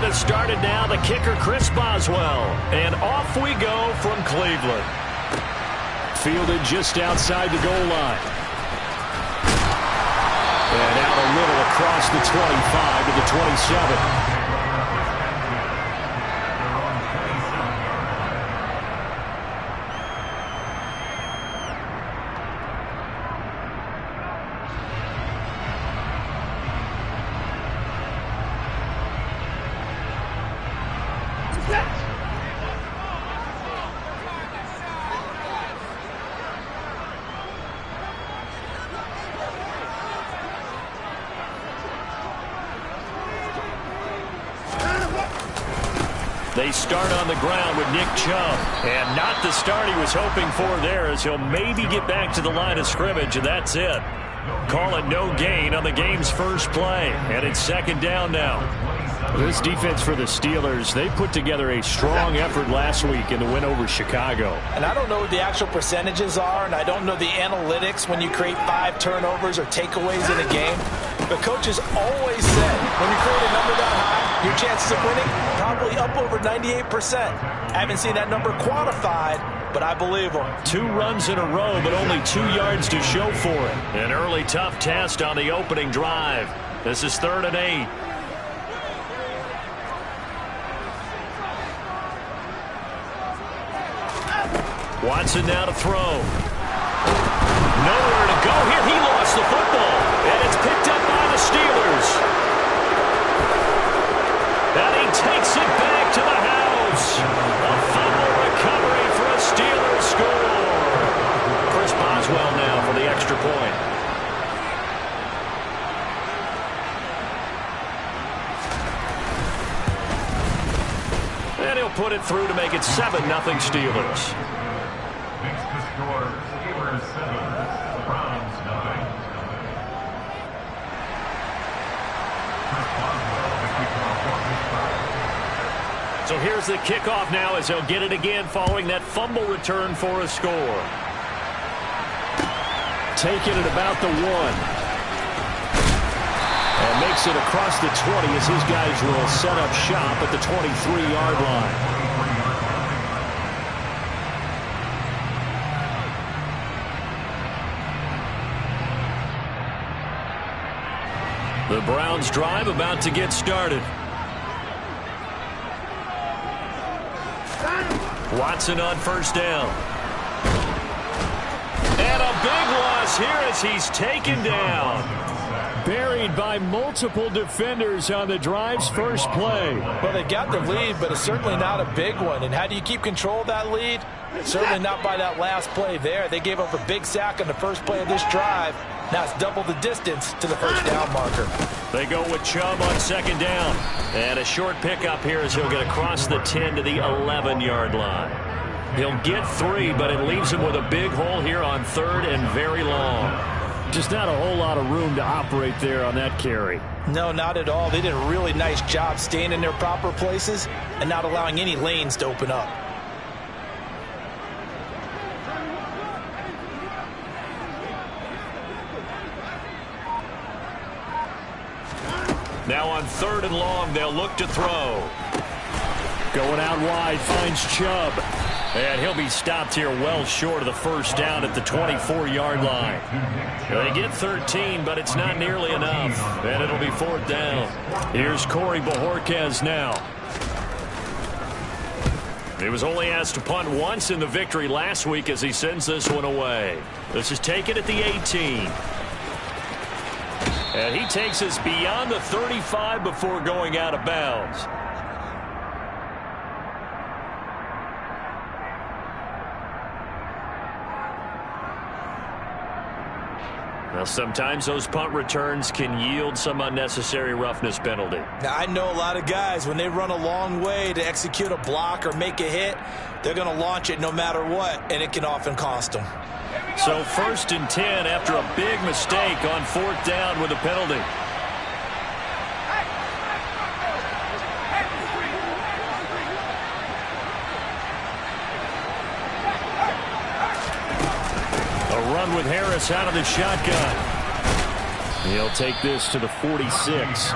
has started now. The kicker, Chris Boswell. And off we go from Cleveland. Fielded just outside the goal line. And out a little across the 25 to the 27. They start on the ground with Nick Chubb. And not the start he was hoping for there, as he'll maybe get back to the line of scrimmage, and that's it. Call it no gain on the game's first play. And it's second down now. This defense for the Steelers, they put together a strong effort last week in the win over Chicago. And I don't know what the actual percentages are, and I don't know the analytics when you create 5 turnovers or takeaways in a game. But coaches always said when you create a number that high, your chances of winning probably up over 98%. I haven't seen that number quantified, but I believe them. 2 runs in a row, but only 2 yards to show for it. An early tough test on the opening drive. This is 3rd and 8. Watson now to throw. Nowhere to go here. He lost the football. And it's picked up by the Steelers. And he takes it back to the house. A fumble recovery for a Steelers score. Chris Boswell now for the extra point. And he'll put it through to make it 7-0 Steelers. So here's the kickoff now as he'll get it again following that fumble return for a score. Taking it about the 1. And makes it across the 20 as his guys will set up shop at the 23-yard line. The Browns drive about to get started. Watson on first down. And a big loss here as he's taken down. Buried by multiple defenders on the drive's first play. Well, they got the lead, but it's certainly not a big one. And how do you keep control of that lead? Certainly not by that last play there. They gave up a big sack on the first play of this drive. Now it's double the distance to the first down marker. They go with Chubb on second down. And a short pickup here as he'll get across the 10 to the 11-yard line. He'll get 3, but it leaves him with a big hole here on 3rd and very long. Just not a whole lot of room to operate there on that carry. No, not at all. They did a really nice job staying in their proper places and not allowing any lanes to open up. Now on 3rd and long, they'll look to throw. Going out wide, finds Chubb. And he'll be stopped here well short of the first down at the 24-yard line. They get 13, but it's not nearly enough. And it'll be 4th down. Here's Corey Bojorquez now. He was only asked to punt once in the victory last week as he sends this one away. This is taken at the 18. And he takes us beyond the 35 before going out of bounds. Now, sometimes those punt returns can yield some unnecessary roughness penalty. Now, I know a lot of guys, when they run a long way to execute a block or make a hit, they're going to launch it no matter what, and it can often cost them. So 1st and 10 after a big mistake on 4th down with a penalty. A run with Harris out of the shotgun. He'll take this to the 46.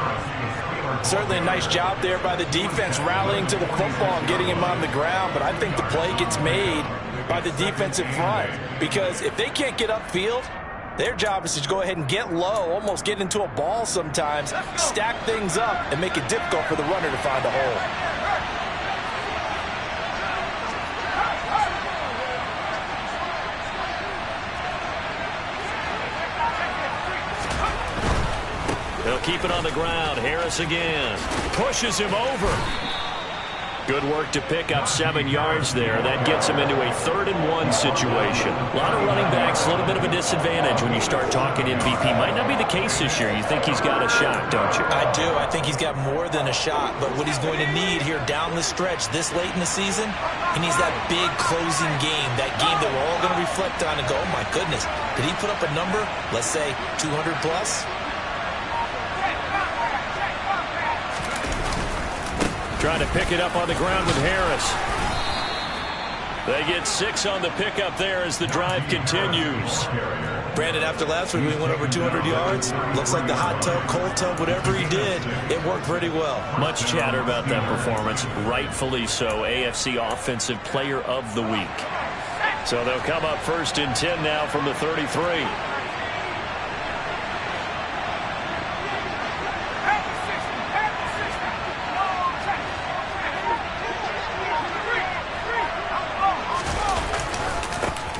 Certainly a nice job there by the defense rallying to the football and getting him on the ground, but I think the play gets made by the defensive front because if they can't get upfield, their job is to go ahead and get low, almost get into a ball sometimes, stack things up, and make it difficult for the runner to find a hole. They'll keep it on the ground. Harris again. Pushes him over. Good work to pick up 7 yards there. That gets him into a 3rd-and-1 situation. A lot of running backs, a little bit of a disadvantage when you start talking MVP. Might not be the case this year. You think he's got a shot, don't you? I do. I think he's got more than a shot. But what he's going to need here down the stretch this late in the season, he needs that big closing game, that game that we're all going to reflect on and go, oh, my goodness, did he put up a number, let's say 200 plus? Trying to pick it up on the ground with Harris. They get 6 on the pickup there as the drive continues. Brandon, after last week, we went over 200 yards. Looks like the hot tub, cold tub, whatever he did, it worked pretty well. Much chatter about that performance. Rightfully so. AFC Offensive Player of the Week. So they'll come up 1st and 10 now from the 33.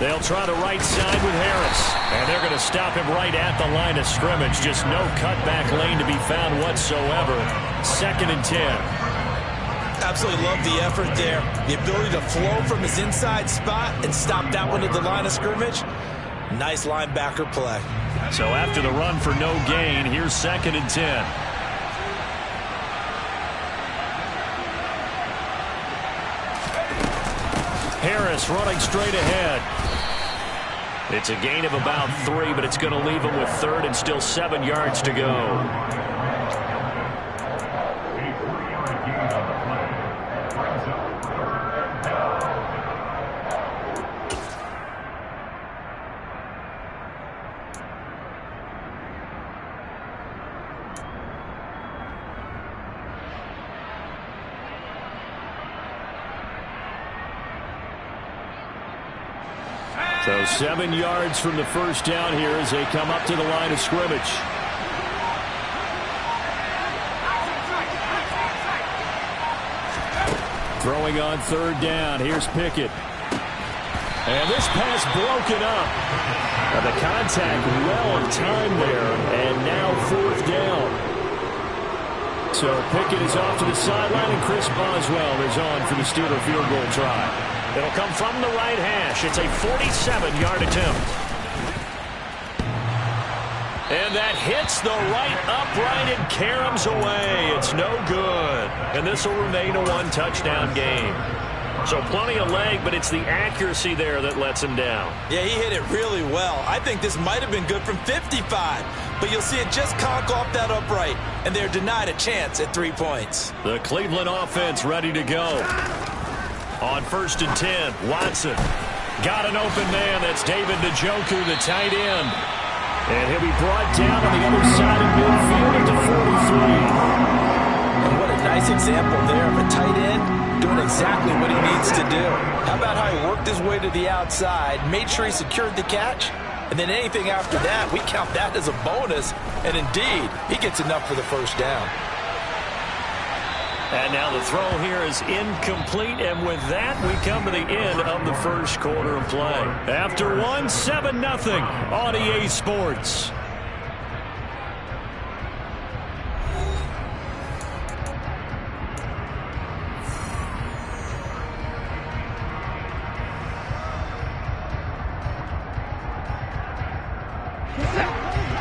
They'll try the right side with Harris. And they're going to stop him right at the line of scrimmage. Just no cutback lane to be found whatsoever. 2nd and 10. Absolutely love the effort there. The ability to flow from his inside spot and stop that one at the line of scrimmage. Nice linebacker play. So after the run for no gain, here's 2nd and 10. Harris running straight ahead. It's a gain of about 3, but it's going to leave him with 3rd and still 7 yards to go. So 7 yards from the first down here as they come up to the line of scrimmage. Throwing on 3rd down. Here's Pickett. And this pass broken up. The contact well in time there. And now 4th down. So Pickett is off to the sideline, and Chris Boswell is on for the Steeler field goal try. It'll come from the right hash. It's a 47-yard attempt. And that hits the right upright and caroms away. It's no good. And this will remain a 1-touchdown game. So plenty of leg, but it's the accuracy there that lets him down. Yeah, he hit it really well. I think this might have been good from 55. But you'll see it just conk off that upright. And they're denied a chance at 3 points. The Cleveland offense ready to go. On 1st and 10, Watson got an open man. That's David Njoku, the tight end. And he'll be brought down on the other side of midfield at the 43. And what a nice example there of a tight end doing exactly what he needs to do. How about how he worked his way to the outside, made sure he secured the catch, and then anything after that, we count that as a bonus. And indeed, he gets enough for the first down. And now the throw here is incomplete, and with that, we come to the end of the first quarter of play. After one, 7-0 on EA Sports.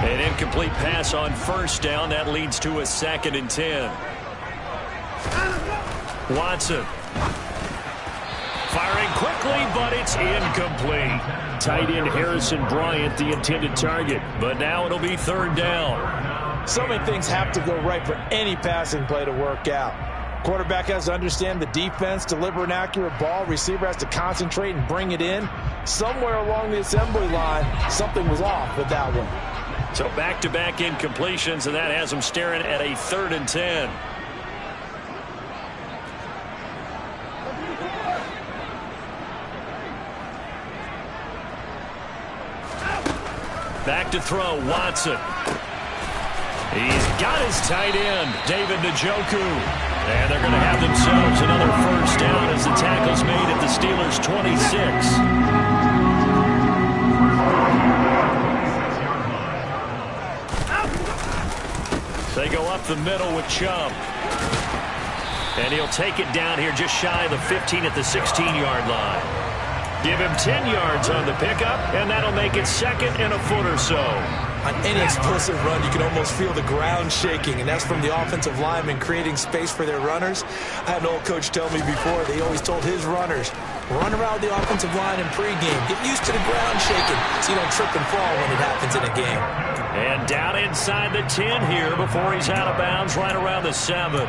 An incomplete pass on 1st down. That leads to a 2nd and 10. Watson firing quickly, but it's incomplete. Tight end Harrison Bryant, the intended target, but now it'll be 3rd down. So many things have to go right for any passing play to work out. Quarterback has to understand the defense, deliver an accurate ball. Receiver has to concentrate and bring it in. Somewhere along the assembly line, something was off with that one. So back-to-back incompletions, and that has them staring at a 3rd and 10. Back to throw, Watson. He's got his tight end, David Njoku. And they're going to have themselves another first down as the tackle's made at the Steelers' 26. They go up the middle with Chubb. And he'll take it down here just shy of the 15 at the 16-yard line. Give him 10 yards on the pickup, and that'll make it 2nd and a foot or so. On any explosive run, you can almost feel the ground shaking, and that's from the offensive linemen creating space for their runners. I had an old coach tell me before, they always told his runners, run around the offensive line in pregame. Get used to the ground shaking so you don't trip and fall when it happens in a game. And down inside the 10 here before he's out of bounds right around the 7.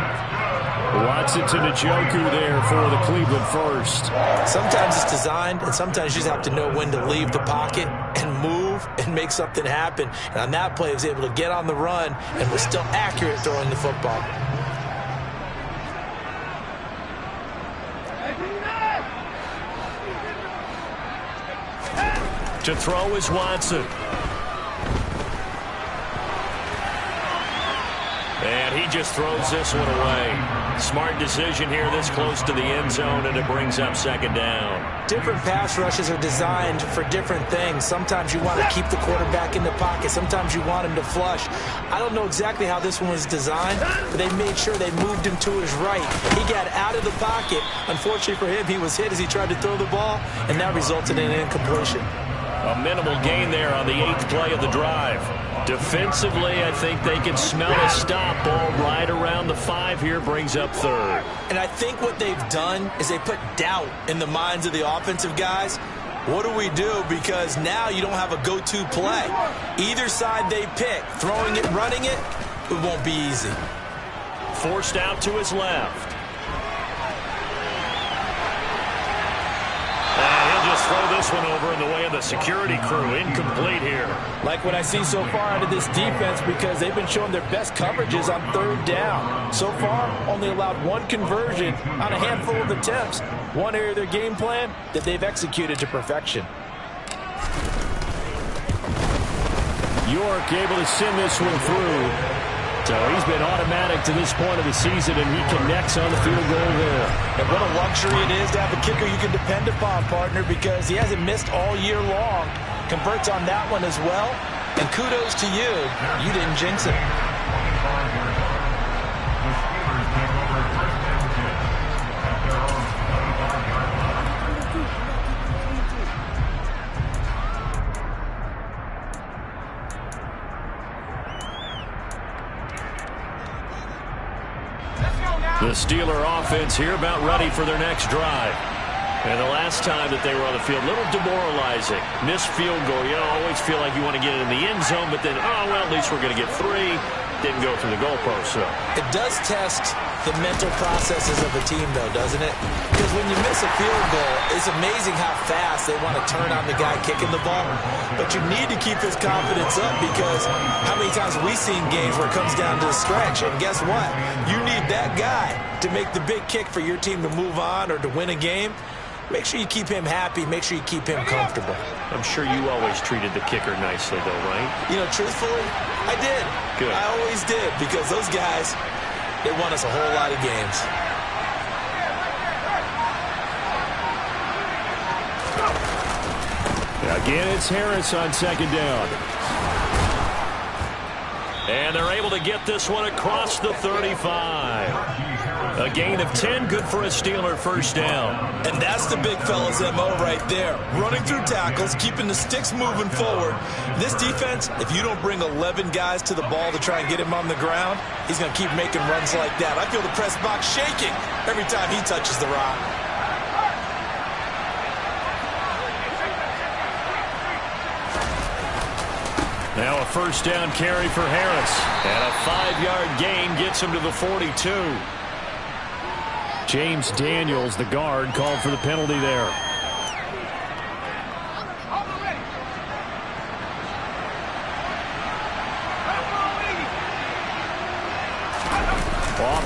Watson to Njoku there for the Cleveland first. Sometimes it's designed, and sometimes you just have to know when to leave the pocket and move and make something happen. And on that play, he was able to get on the run and was still accurate throwing the football. To throw is Watson. And he just throws this one away. Smart decision here this close to the end zone, and it brings up 2nd down. Different pass rushes are designed for different things. Sometimes you want to keep the quarterback in the pocket. Sometimes you want him to flush. I don't know exactly how this one was designed, but they made sure they moved him to his right. He got out of the pocket. Unfortunately for him, he was hit as he tried to throw the ball, and that resulted in an incompletion. A minimal gain there on the 8th play of the drive. Defensively, I think they can smell a stop. Ball right around the 5 here, brings up 3rd. And I think what they've done is they put doubt in the minds of the offensive guys. What do we do? Because now you don't have a go-to play. Either side they pick, throwing it, running it, it won't be easy. Forced out to his left. Just throw this one over in the way of the security crew. Incomplete here. Like what I see so far out of this defense, because they've been showing their best coverages on 3rd down. So far, only allowed 1 conversion on a handful of attempts. One area of their game plan that they've executed to perfection. York able to send this one through. So he's been automatic to this point of the season, and he connects on the field goal there. And what a luxury it is to have a kicker you can depend upon, partner, because he hasn't missed all year long. Converts on that one as well. And kudos to you. You didn't jinx it. The Steeler offense here about ready for their next drive. And the last time that they were on the field, a little demoralizing. Missed field goal. You know, always feel like you want to get it in the end zone, but then, oh, well, at least we're going to get 3. Didn't go through the goalpost, so. It does test the mental processes of a team, though, doesn't it? Because when you miss a field goal, it's amazing how fast they want to turn on the guy kicking the ball. But you need to keep his confidence up, because how many times have we seen games where it comes down to the stretch? And guess what? You need that guy to make the big kick for your team to move on or to win a game. Make sure you keep him happy. Make sure you keep him comfortable. I'm sure you always treated the kicker nicely, though, right? You know, truthfully, I did. Good. I always did, because those guys, they won us a whole lot of games. Again, it's Harris on 2nd down. And they're able to get this one across the 35. A gain of 10, good for a Steeler first down. And that's the big fella's MO right there. Running through tackles, keeping the sticks moving forward. This defense, if you don't bring 11 guys to the ball to try and get him on the ground, he's going to keep making runs like that. I feel the press box shaking every time he touches the rock. Now a first down carry for Harris. And a 5-yard gain gets him to the 42. James Daniels, the guard, called for the penalty there.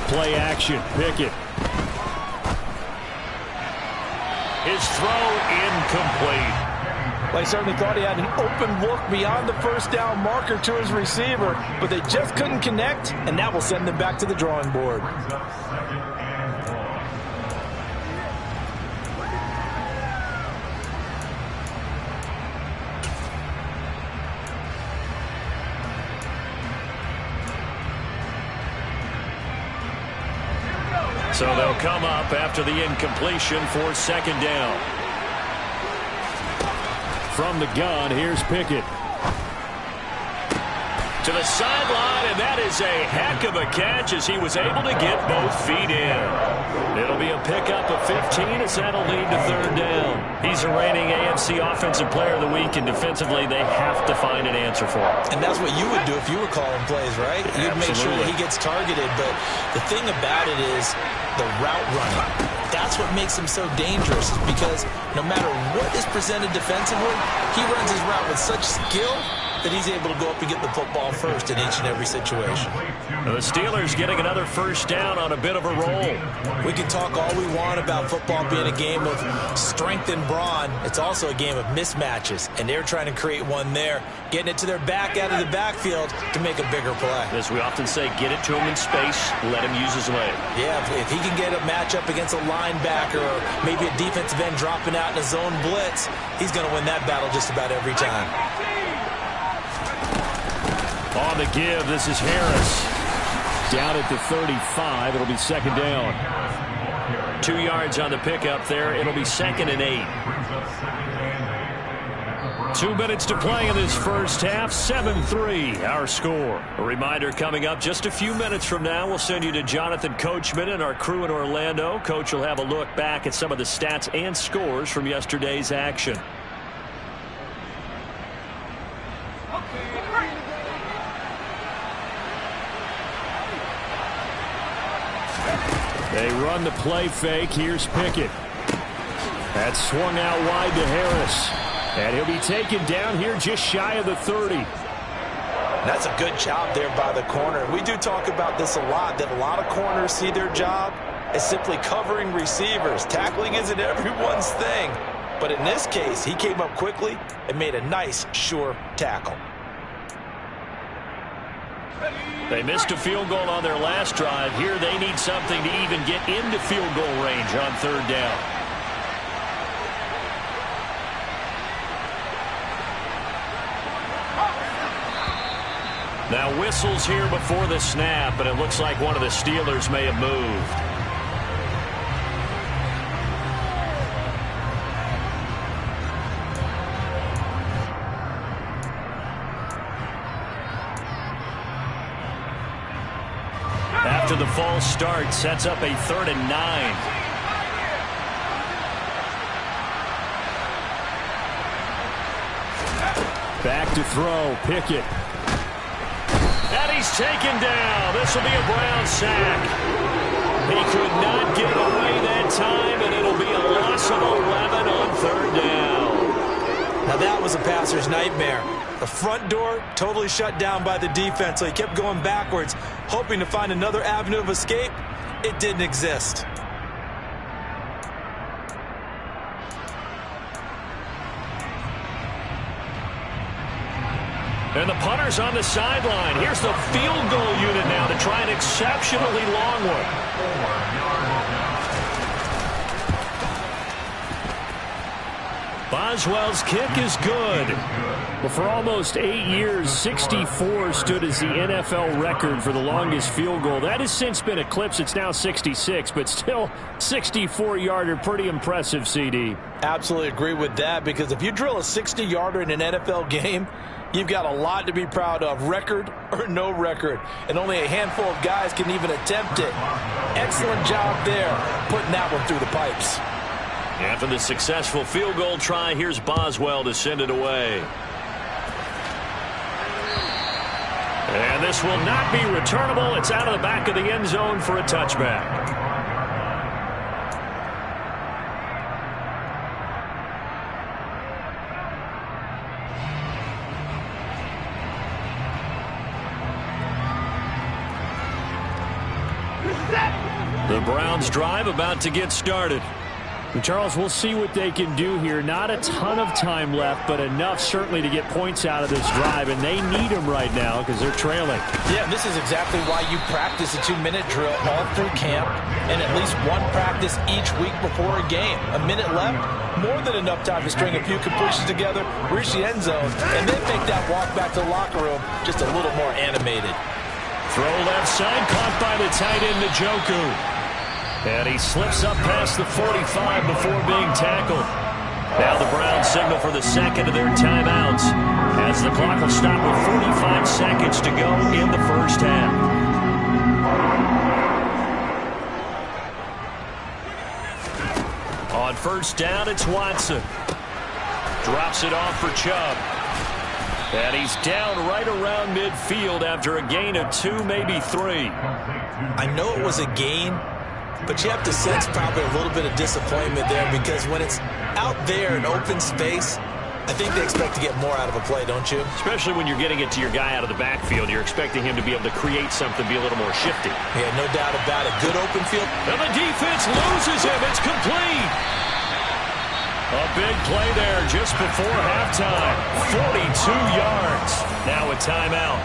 Play action. Pickett. His throw incomplete. Well, he certainly thought he had an open look beyond the first down marker to his receiver, but they just couldn't connect, and that will send them back to the drawing board. So they'll come up after the incompletion for second down. From the gun, here's Pickett. To the sideline, and that is a heck of a catch as he was able to get both feet in. It'll be a pickup of 15 as that'll lead to third down. He's a reigning AFC Offensive Player of the Week, and defensively they have to find an answer for him. And that's what you would do if you were calling plays, right? You'd Absolutely. make sure that he gets targeted, but the thing about it is the route running. That's what makes him so dangerous, is because no matter what is presented defensively, he runs his route with such skill that he's able to go up and get the football first in each and every situation. The Steelers getting another first down on a bit of a roll. We can talk all we want about football being a game of strength and brawn. It's also a game of mismatches, and they're trying to create one there, getting it to their back out of the backfield to make a bigger play. As we often say, get it to him in space, let him use his leg. Yeah, if he can get a matchup against a linebacker or maybe a defensive end dropping out in a zone blitz, he's going to win that battle just about every time. On the give, this is Harris. Down at the 35, it'll be second down. 2 yards on the pickup there. It'll be 2nd and 8. 2 minutes to play in this first half. 7-3, our score. A reminder coming up just a few minutes from now. We'll send you to Jonathan Coachman and our crew in Orlando. Coach will have a look back at some of the stats and scores from yesterday's action. They run the play fake. Here's Pickett. That's swung out wide to Harris. And he'll be taken down here just shy of the 30. That's a good job there by the corner. We do talk about this a lot, that a lot of corners see their job as simply covering receivers. Tackling isn't everyone's thing. But in this case, he came up quickly and made a nice, sure tackle. They missed a field goal on their last drive. Here they need something to even get into field goal range on third down. Now whistles here before the snap, and it looks like one of the Steelers may have moved. After the false start, sets up a 3rd and 9. Back to throw, Pickett. And he's taken down. This will be a Brown sack. He could not get it away that time, and it'll be a loss of 11 on third down. Now that was a passer's nightmare. The front door totally shut down by the defense, so he kept going backwards, hoping to find another avenue of escape. It didn't exist. And the punter's on the sideline. Here's the field goal unit now to try an exceptionally long one. Boswell's kick is good. Well, for almost 8 years, 64 stood as the NFL record for the longest field goal. That has since been eclipsed. It's now 66, but still 64-yarder. Pretty impressive, CD. Absolutely agree with that, because if you drill a 60-yarder in an NFL game, you've got a lot to be proud of, record or no record. And only a handful of guys can even attempt it. Excellent job there, putting that one through the pipes. After the successful field goal try, here's Boswell to send it away. And this will not be returnable. It's out of the back of the end zone for a touchback. The Browns drive about to get started. And Charles, we'll see what they can do here. Not a ton of time left, but enough certainly to get points out of this drive, and they need them right now because they're trailing. Yeah, this is exactly why you practice a 2-minute drill all through camp and at least one practice each week before a game. A minute left, more than enough time to string a few completions together, reach the end zone, and then make that walk back to the locker room just a little more animated. Throw left side, caught by the tight end, Njoku. And he slips up past the 45 before being tackled. Now the Browns signal for the second of their timeouts as the clock will stop with 45 seconds to go in the first half. On first down, it's Watson. Drops it off for Chubb. And he's down right around midfield after a gain of 2, maybe 3. I know it was a gain, but you have to sense probably a little bit of disappointment there because when it's out there in open space, I think they expect to get more out of a play, don't you? Especially when you're getting it to your guy out of the backfield. You're expecting him to be able to create something, be a little more shifty. Yeah, no doubt about it. Good open field. And the defense loses him. It's complete. A big play there just before halftime. 42 yards. Now a timeout.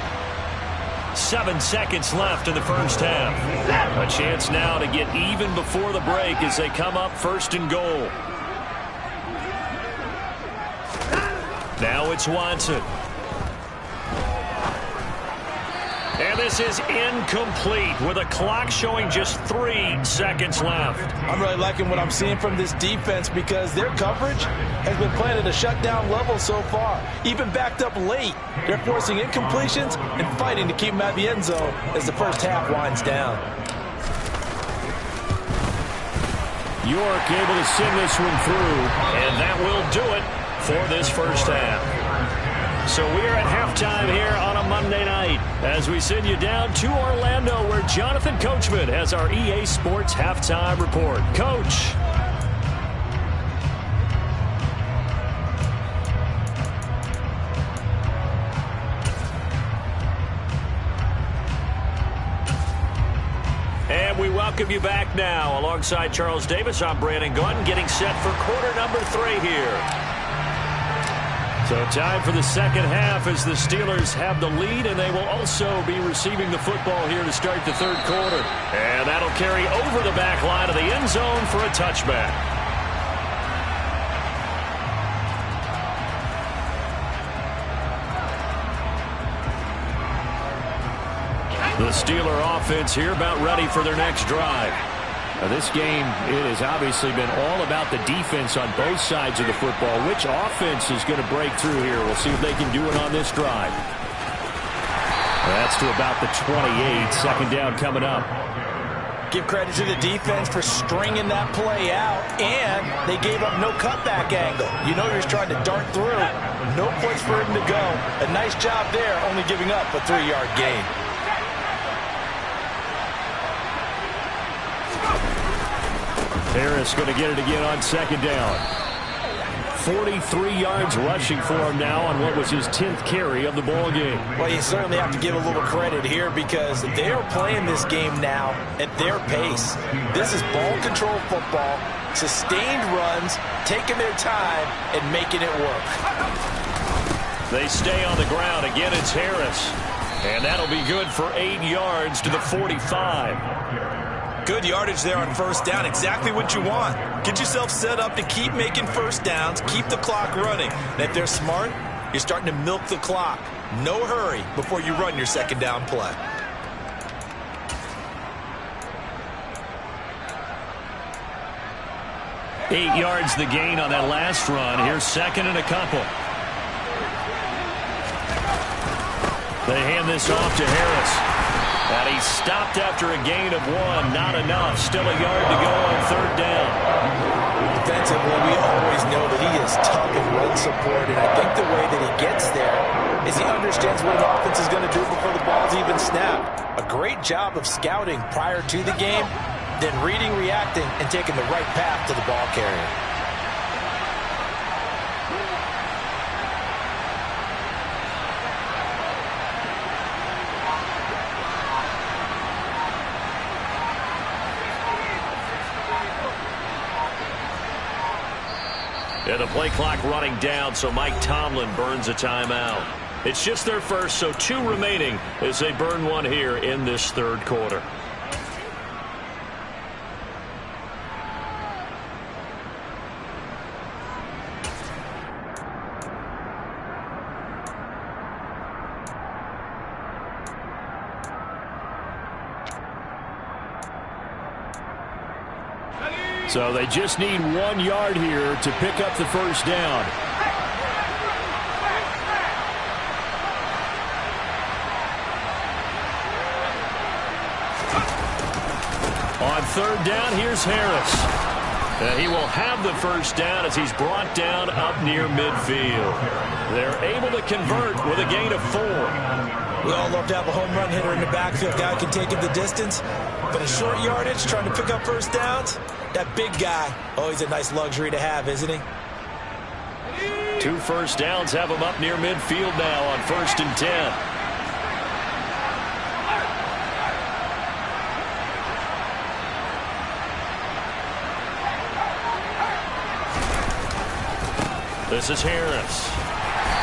7 seconds left in the first half. A chance now to get even before the break as they come up first and goal. Now it's Watson. And this is incomplete with a clock showing just 3 seconds left. I'm really liking what I'm seeing from this defense because their coverage has been playing at a shutdown level so far. Even backed up late, they're forcing incompletions and fighting to keep them at the end zone as the first half winds down. York able to send this one through, and that will do it for this first half. So we're at halftime here on a Monday night as we send you down to Orlando where Jonathan Coachman has our EA Sports halftime report. Coach. And we welcome you back now. Alongside Charles Davis, I'm Brandon Gaudin getting set for quarter number 3 here. So time for the second half as the Steelers have the lead, and they will also be receiving the football here to start the third quarter. And that'll carry over the back line of the end zone for a touchback. The Steeler offense here about ready for their next drive. Now this game, it has obviously been all about the defense on both sides of the football. Which offense is going to break through here? We'll see if they can do it on this drive. That's to about the 28. Second down coming up. Give credit to the defense for stringing that play out, and they gave up no cutback angle. You know he was trying to dart through. No place for him to go. A nice job there, only giving up a 3-yard gain. Harris going to get it again on second down. 43 yards rushing for him now on what was his 10th carry of the ball game. Well, you certainly have to give a little credit here because they are playing this game now at their pace. This is ball control football, sustained runs, taking their time, and making it work. They stay on the ground. Again, it's Harris. And that'll be good for 8 yards to the 45. Good yardage there on first down. Exactly what you want. Get yourself set up to keep making first downs, keep the clock running. And if they're smart, you're starting to milk the clock. No hurry before you run your second down play. Eight yards the gain on that last run. Here's second and a couple. They hand this off to Harris. And he stopped after a gain of 1. Not enough. Still a yard to go on third down. Defensively, we always know that he is tough in run support, and I think the way that he gets there is he understands what an offense is going to do before the ball's even snapped. A great job of scouting prior to the game, then reading, reacting, and taking the right path to the ball carrier. And the play clock running down, so Mike Tomlin burns a timeout. It's just their first, so 2 remaining as they burn one here in this third quarter. So they just need 1 yard here to pick up the first down. On third down, here's Harris. And he will have the first down as he's brought down up near midfield. They're able to convert with a gain of 4. We all love to have a home run hitter in the backfield. Guy can take it the distance. But a short yardage, trying to pick up first downs, that big guy, always a nice luxury to have, isn't he? 2 first downs have him up near midfield now on 1st and 10. This is Harris.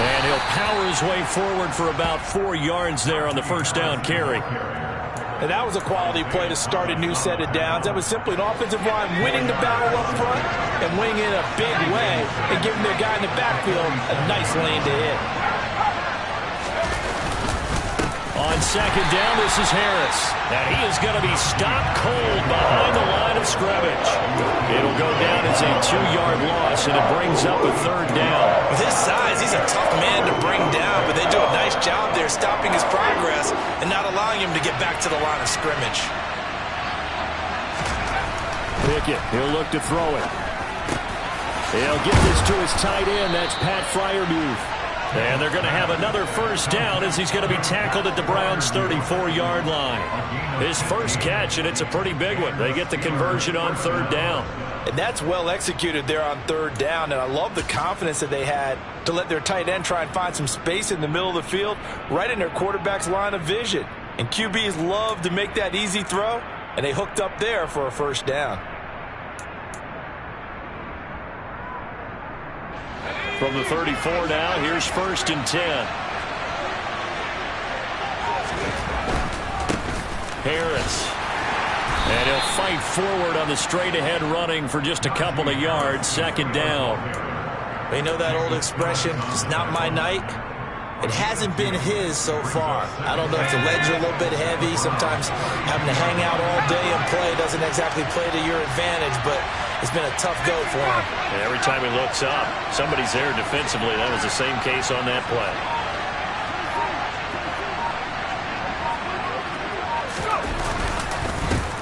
And he'll power his way forward for about 4 yards there on the first down carry. And that was a quality play to start a new set of downs. That was simply an offensive line winning the battle up front and winning in a big way and giving their guy in the backfield a nice lane to hit. On second down, this is Harris. And he is going to be stopped cold behind the line of scrimmage. It'll go down as a 2-yard loss, and it brings up a third down. With his size, he's a tough man to bring down, but they do a nice job there stopping his progress and not allowing him to get back to the line of scrimmage. Pickett, he'll look to throw it. He'll get this to his tight end. That's Pat Freiermuth. And they're going to have another first down as he's going to be tackled at the Browns' 34-yard line. His first catch, and it's a pretty big one. They get the conversion on third down. And that's well executed there on third down, and I love the confidence that they had to let their tight end try and find some space in the middle of the field, right in their quarterback's line of vision. And QBs love to make that easy throw, and they hooked up there for a first down. From the 34 now, here's 1st and 10. Harris. And he'll fight forward on the straight-ahead running for just a couple of yards. Second down. You know that old expression, it's not my night? It hasn't been his so far. I don't know if the legs are a little bit heavy. Sometimes having to hang out all day and play doesn't exactly play to your advantage, but it's been a tough go for him. And every time he looks up, somebody's there defensively. That was the same case on that play.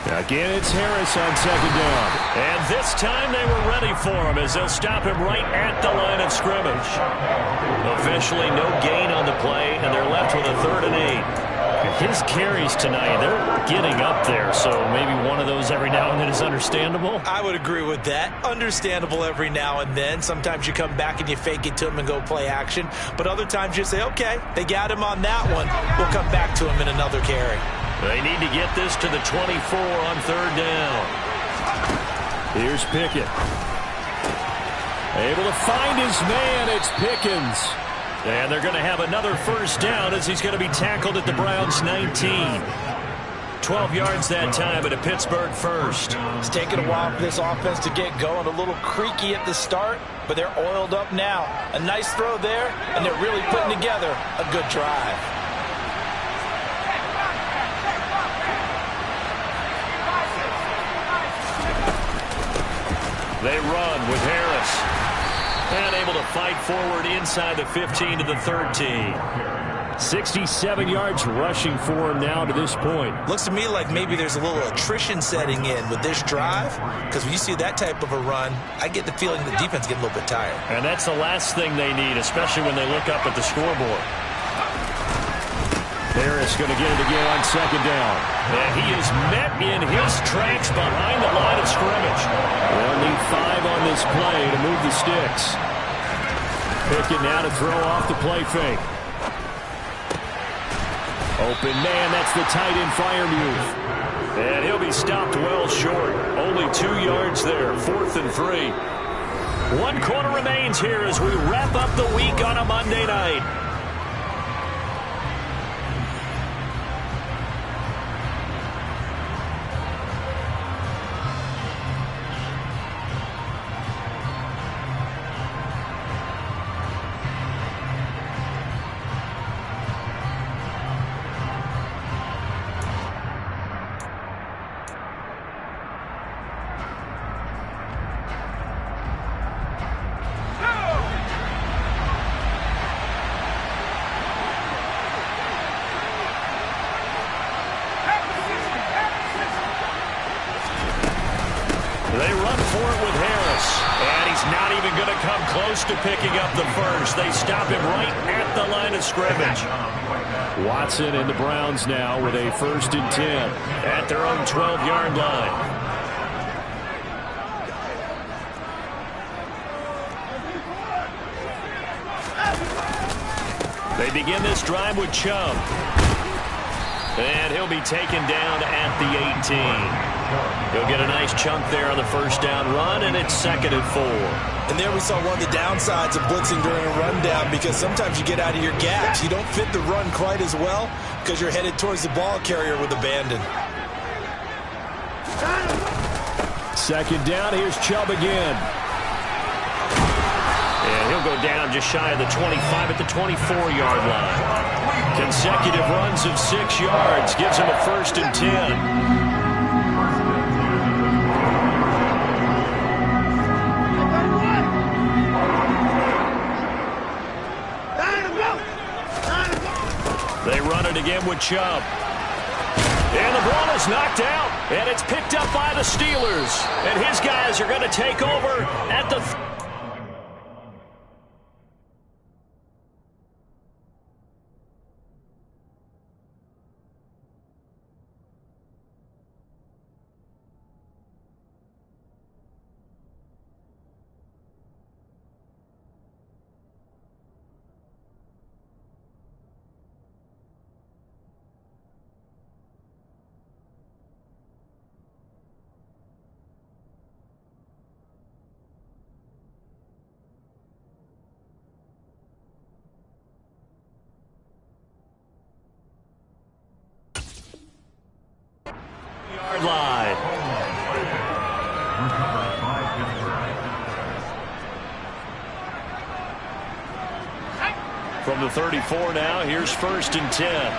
Again, it's Harris on second down. And this time they were ready for him as they'll stop him right at the line of scrimmage. Officially no gain on the play, and they're left with a 3rd and 8. His carries tonight, they're getting up there, so maybe one of those every now and then is understandable. I would agree with that. Understandable every now and then. Sometimes you come back and you fake it to him and go play action. But other times you say, okay, they got him on that one. We'll come back to him in another carry. They need to get this to the 24 on third down. Here's Pickett. Able to find his man. It's Pickens. And they're going to have another first down as he's going to be tackled at the Browns' 19. 12 yards that time at a Pittsburgh first. It's taken a while for this offense to get going. A little creaky at the start, but they're oiled up now. A nice throw there, and they're really putting together a good drive. They run with Harris. And able to fight forward inside the 15 to the 13. 67 yards rushing for him now to this point. Looks to me like maybe there's a little attrition setting in with this drive, because when you see that type of a run, I get the feeling the defense getting a little bit tired. And that's the last thing they need, especially when they look up at the scoreboard. Harris going to get it again on second down. And he is met in his tracks behind the line of scrimmage. They'll need 5 on this play to move the sticks. Pickett now to throw off the play fake. Open man, that's the tight end Freiermuth. And he'll be stopped well short. Only 2 yards there, 4th and 3. 1 quarter remains here as we wrap up the week on a Monday night. They run for it with Harris, and he's not even going to come close to picking up the first. They stop him right at the line of scrimmage. Watson and the Browns now with a 1st and 10 at their own 12-yard line. They begin this drive with Chubb. And he'll be taken down at the 18. He'll get a nice chunk there on the 1st down run, and it's 2nd and 4. And there we saw one of the downsides of blitzing during a rundown, because sometimes you get out of your gaps. You don't fit the run quite as well because you're headed towards the ball carrier with abandon. 2nd down, here's Chubb again. And he'll go down just shy of the 25 at the 24-yard line. Consecutive runs of 6 yards gives him a 1st and 10. They run it again with Chubb. And the ball is knocked out, and it's picked up by the Steelers. And his guys are going to take over at the... line. From the 34 now, here's 1st and 10.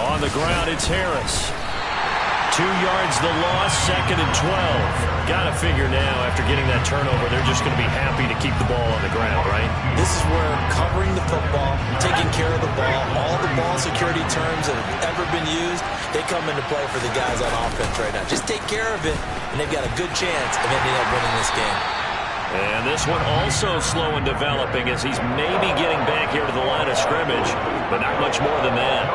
On the ground, it's Harris. 2 yards the loss, 2nd and 12. Got to figure now, after getting that turnover, they're just going to be happy to keep the ball on the ground, right? This is where covering the football, taking care of the ball, all the ball security terms that have ever been used, they come into play for the guys on offense right now. Just take care of it, and they've got a good chance of ending up winning this game. And this one also slow in developing as he's maybe getting back here to the line of scrimmage, but not much more than that.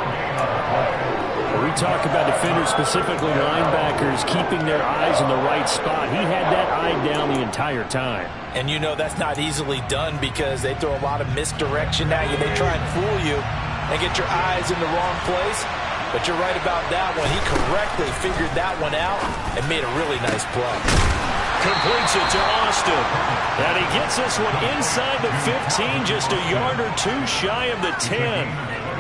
We talk about defenders, specifically linebackers, keeping their eyes in the right spot. He had that eye down the entire time. And you know that's not easily done because they throw a lot of misdirection at you. They try and fool you and get your eyes in the wrong place. But you're right about that one. He correctly figured that one out and made a really nice play. Completes it to Austin. And he gets this one inside the 15, just a yard or two shy of the 10.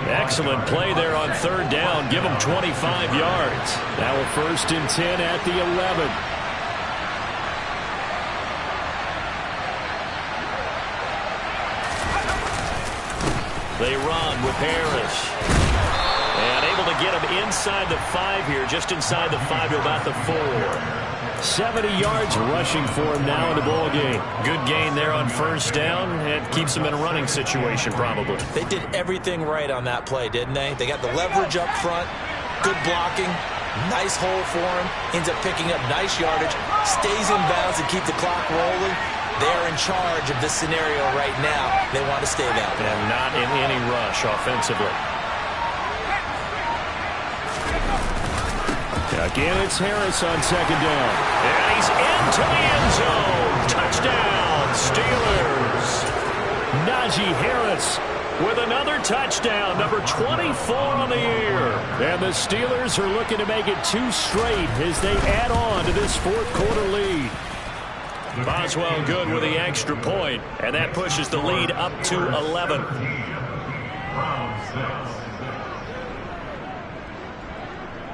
Excellent play there on 3rd down. Give him 25 yards. Now a 1st and 10 at the 11. They run with Harris. And able to get him inside the 5 here, just inside the 5 to about the 4. 70 yards rushing for him now in the ball game. Good gain there on 1st down. It keeps him in a running situation probably. They did everything right on that play, didn't they? They got the leverage up front, good blocking, nice hole for him, ends up picking up nice yardage, stays in bounds and keep the clock rolling. They're in charge of this scenario right now. They want to stay that way. And not in any rush offensively. Again, it's Harris on 2nd down. And he's into the end zone. Touchdown, Steelers. Najee Harris with another touchdown, number 24 on the year. And the Steelers are looking to make it 2 straight as they add on to this fourth quarter lead. Boswell good with the extra point, and that pushes the lead up to 11.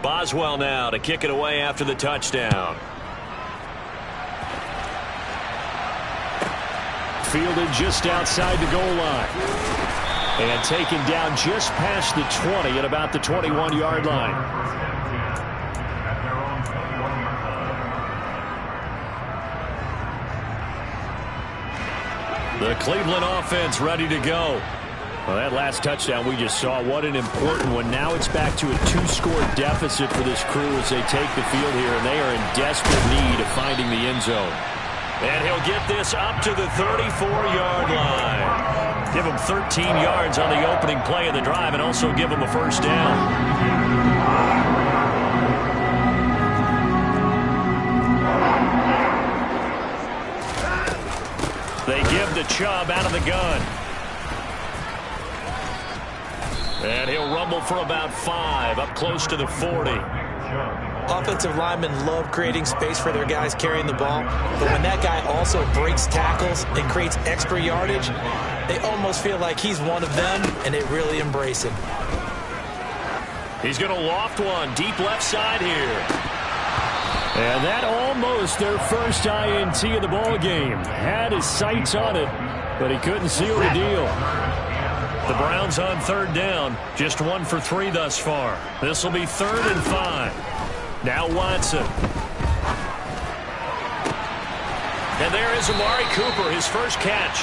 Boswell now to kick it away after the touchdown. Fielded just outside the goal line. And taken down just past the 20 at about the 21-yard line. The Cleveland offense ready to go. Well, that last touchdown we just saw, what an important one. Now it's back to a 2-score deficit for this crew as they take the field here, and they are in desperate need of finding the end zone. And he'll get this up to the 34-yard line. Give him 13 yards on the opening play of the drive and also give him a first down. They give the Chubb out of the gun. And he'll rumble for about 5, up close to the 40. Offensive linemen love creating space for their guys carrying the ball, but when that guy also breaks tackles and creates extra yardage, they almost feel like he's one of them, and they really embrace him. He's going to loft one deep left side here. And that almost their first INT of the ball game. Had his sights on it, but he couldn't seal the deal. The Browns on third down, just 1 for 3 thus far. This will be 3rd and 5. Now Watson. And there is Amari Cooper, his first catch.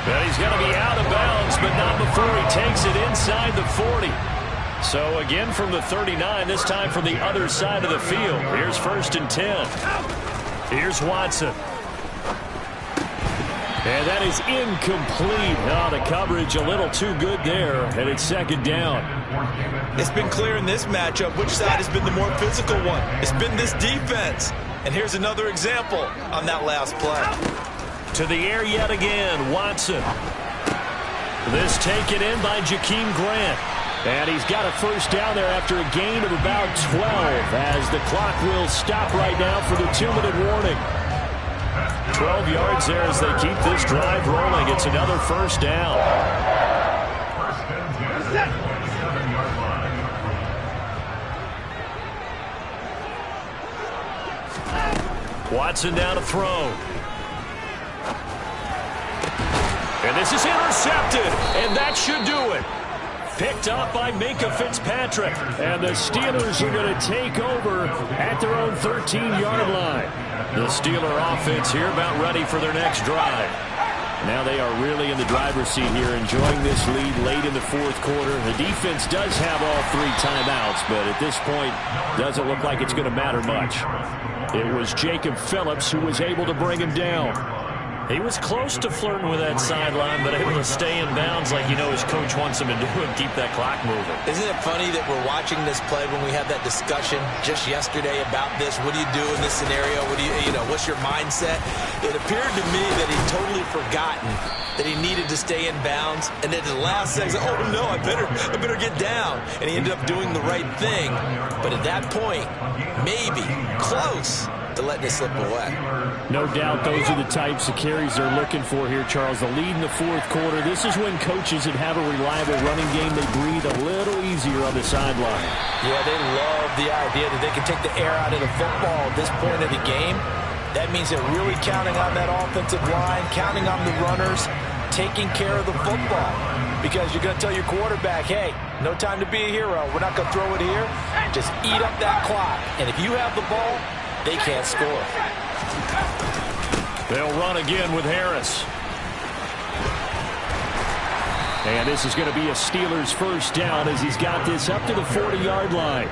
But he's going to be out of bounds, but not before he takes it inside the 40. So again from the 39, this time from the other side of the field. Here's 1st and 10. Here's Watson. And that is incomplete. Oh, the coverage a little too good there, and it's 2nd down. It's been clear in this matchup which side has been the more physical one. It's been this defense. And here's another example on that last play. To the air yet again, Watson. This taken in by Jakeem Grant. And he's got a first down there after a gain of about 12 as the clock will stop right now for the 2-minute warning. 12 yards there as they keep this drive rolling. It's another first down. Watson down to throw. And this is intercepted, and that should do it. Picked up by Minka Fitzpatrick. And the Steelers are going to take over at their own 13-yard line. The Steeler offense here about ready for their next drive. Now they are really in the driver's seat here, enjoying this lead late in the fourth quarter. The defense does have all 3 timeouts, but at this point, doesn't look like it's going to matter much. It was Jacob Phillips who was able to bring him down. He was close to flirting with that sideline, but able to stay in bounds like his coach wants him to do and keep that clock moving. Isn't it funny that we're watching this play when we had that discussion just yesterday about this? What do you do in this scenario? What do what's your mindset? It appeared to me that he'd totally forgotten that he needed to stay in bounds, and then the last second, oh no, I better get down. And he ended up doing the right thing. But at that point, maybe close to letting it slip away. No doubt those are the types of carries they're looking for here, Charles. The lead in the fourth quarter. This is when coaches that have a reliable running game, they breathe a little easier on the sideline. Yeah, they love the idea that they can take the air out of the football at this point of the game. That means they're really counting on that offensive line, counting on the runners, taking care of the football. Because you're going to tell your quarterback, hey, no time to be a hero. We're not going to throw it here. Just eat up that clock. And if you have the ball, they can't score. They'll run again with Harris. And this is going to be a Steelers first down as he's got this up to the 40-yard line.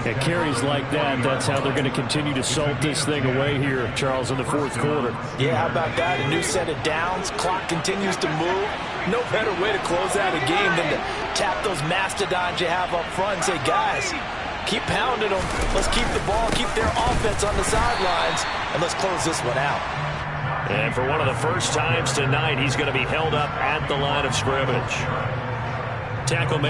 And carries like that, that's how they're going to continue to salt this thing away here, Charles, in the fourth quarter. Yeah, how about that? A new set of downs. Clock continues to move. No better way to close out a game than to tap those mastodons you have up front and say, guys, keep pounding them. Let's keep the ball, keep their offense on the sidelines, and let's close this one out. And for one of the first times tonight, he's going to be held up at the line of scrimmage. tackle made